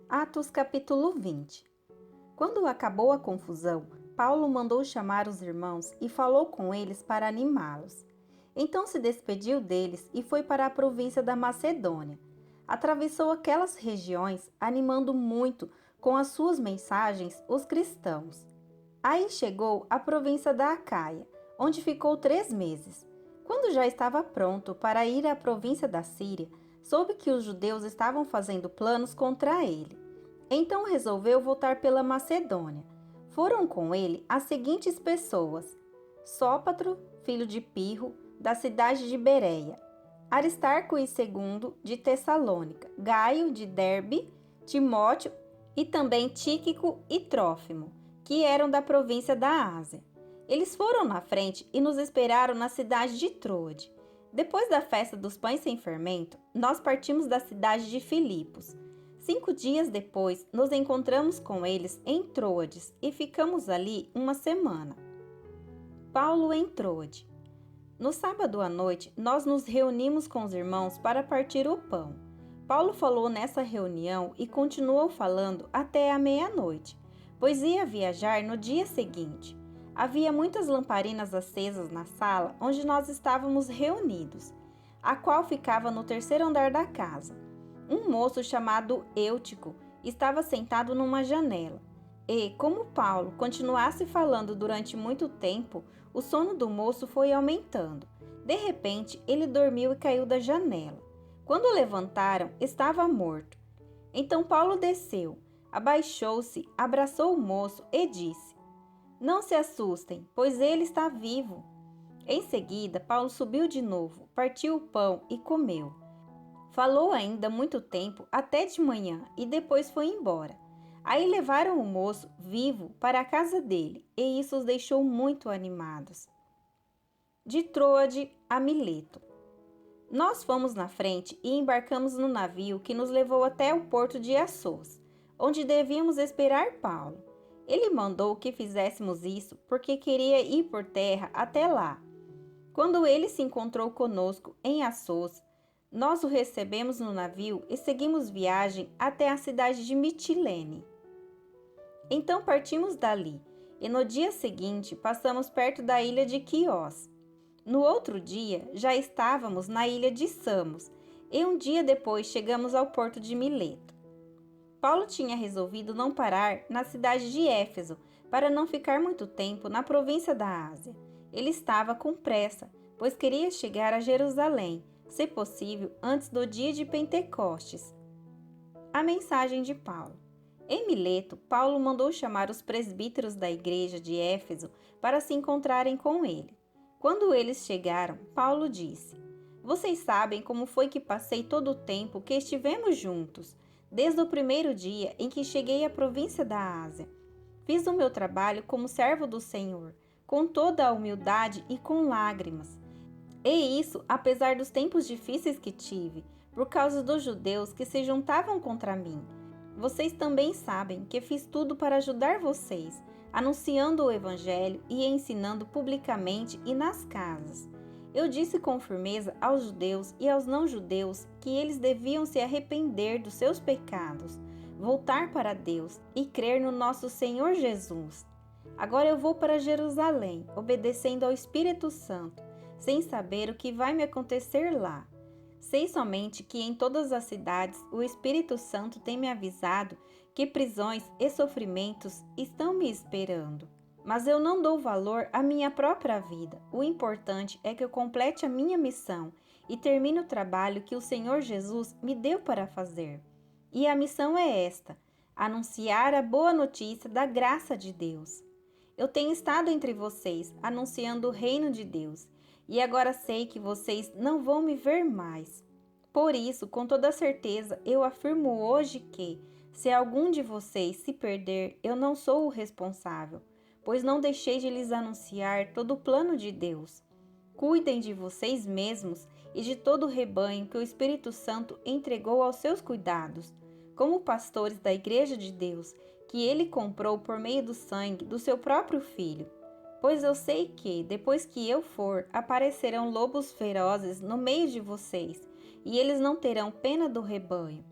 Atos capítulo 20. Quando acabou a confusão, Paulo mandou chamar os irmãos e falou com eles para animá-los. Então se despediu deles e foi para a província da Macedônia. Atravessou aquelas regiões, animando muito com as suas mensagens os cristãos. Aí chegou à província da Acaia, onde ficou 3 meses. Quando já estava pronto para ir à província da Síria, soube que os judeus estavam fazendo planos contra ele. Então resolveu voltar pela Macedônia. Foram com ele as seguintes pessoas: Sópatro, filho de Pirro, da cidade de Bereia, Aristarco e II, de Tessalônica, Gaio, de Derbe, Timóteo e também Tíquico e Trófimo, que eram da província da Ásia. Eles foram na frente e nos esperaram na cidade de Troade. Depois da festa dos pães sem fermento, nós partimos da cidade de Filipos. 5 dias depois, nos encontramos com eles em Troades e ficamos ali uma semana. Paulo em Troade. No sábado à noite, nós nos reunimos com os irmãos para partir o pão. Paulo falou nessa reunião e continuou falando até a meia-noite, pois ia viajar no dia seguinte. Havia muitas lamparinas acesas na sala onde nós estávamos reunidos, a qual ficava no 3º andar da casa. Um moço chamado Eutico estava sentado numa janela. E, como Paulo continuasse falando durante muito tempo, o sono do moço foi aumentando. De repente, ele dormiu e caiu da janela. Quando o levantaram, estava morto. Então Paulo desceu, abaixou-se, abraçou o moço e disse: "Não se assustem, pois ele está vivo." Em seguida, Paulo subiu de novo, partiu o pão e comeu. Falou ainda muito tempo até de manhã e depois foi embora. Aí levaram o moço vivo para a casa dele e isso os deixou muito animados. De Troade a Mileto. Nós fomos na frente e embarcamos no navio que nos levou até o porto de Assos, onde devíamos esperar Paulo. Ele mandou que fizéssemos isso porque queria ir por terra até lá. Quando ele se encontrou conosco em Assos, nós o recebemos no navio e seguimos viagem até a cidade de Mitilene. Então partimos dali, e no dia seguinte passamos perto da ilha de Quios. No outro dia já estávamos na ilha de Samos, e um dia depois chegamos ao porto de Mileto. Paulo tinha resolvido não parar na cidade de Éfeso, para não ficar muito tempo na província da Ásia. Ele estava com pressa, pois queria chegar a Jerusalém, se possível, antes do dia de Pentecostes. A mensagem de Paulo. Em Mileto, Paulo mandou chamar os presbíteros da igreja de Éfeso para se encontrarem com ele. Quando eles chegaram, Paulo disse: "Vocês sabem como foi que passei todo o tempo que estivemos juntos, desde o primeiro dia em que cheguei à província da Ásia. Fiz o meu trabalho como servo do Senhor, com toda a humildade e com lágrimas. E isso apesar dos tempos difíceis que tive, por causa dos judeus que se juntavam contra mim. Vocês também sabem que fiz tudo para ajudar vocês, anunciando o evangelho e ensinando publicamente e nas casas. Eu disse com firmeza aos judeus e aos não-judeus que eles deviam se arrepender dos seus pecados, voltar para Deus e crer no nosso Senhor Jesus. Agora eu vou para Jerusalém, obedecendo ao Espírito Santo, sem saber o que vai me acontecer lá. Sei somente que em todas as cidades o Espírito Santo tem me avisado que prisões e sofrimentos estão me esperando. Mas eu não dou valor à minha própria vida. O importante é que eu complete a minha missão e termine o trabalho que o Senhor Jesus me deu para fazer. E a missão é esta: anunciar a boa notícia da graça de Deus. Eu tenho estado entre vocês, anunciando o reino de Deus, e agora sei que vocês não vão me ver mais. Por isso, com toda certeza, eu afirmo hoje que, se algum de vocês se perder, eu não sou o responsável, pois não deixei de lhes anunciar todo o plano de Deus. Cuidem de vocês mesmos e de todo o rebanho que o Espírito Santo entregou aos seus cuidados, como pastores da Igreja de Deus, que ele comprou por meio do sangue do seu próprio Filho. Pois eu sei que, depois que eu for, aparecerão lobos ferozes no meio de vocês, e eles não terão pena do rebanho.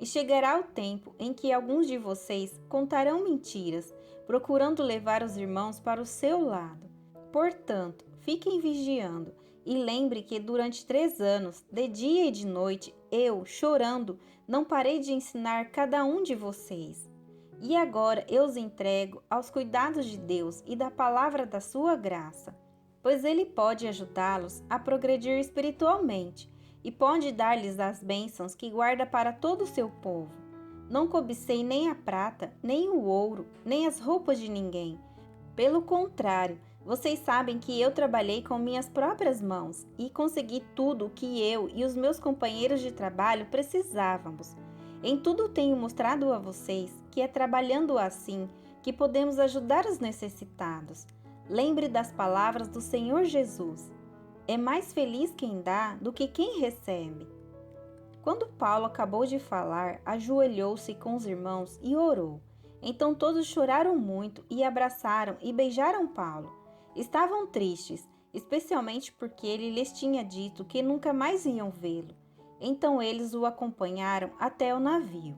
E chegará o tempo em que alguns de vocês contarão mentiras, procurando levar os irmãos para o seu lado. Portanto, fiquem vigiando e lembre que durante 3 anos, de dia e de noite, eu, chorando, não parei de ensinar cada um de vocês. E agora eu os entrego aos cuidados de Deus e da palavra da sua graça, pois Ele pode ajudá-los a progredir espiritualmente e pode dar-lhes as bênçãos que guarda para todo o seu povo. Não cobicei nem a prata, nem o ouro, nem as roupas de ninguém. Pelo contrário, vocês sabem que eu trabalhei com minhas próprias mãos e consegui tudo o que eu e os meus companheiros de trabalho precisávamos. Em tudo tenho mostrado a vocês que é trabalhando assim que podemos ajudar os necessitados. Lembre das palavras do Senhor Jesus. É mais feliz quem dá do que quem recebe. Quando Paulo acabou de falar, ajoelhou-se com os irmãos e orou. Então todos choraram muito e abraçaram e beijaram Paulo. Estavam tristes, especialmente porque ele lhes tinha dito que nunca mais iam vê-lo. Então eles o acompanharam até o navio.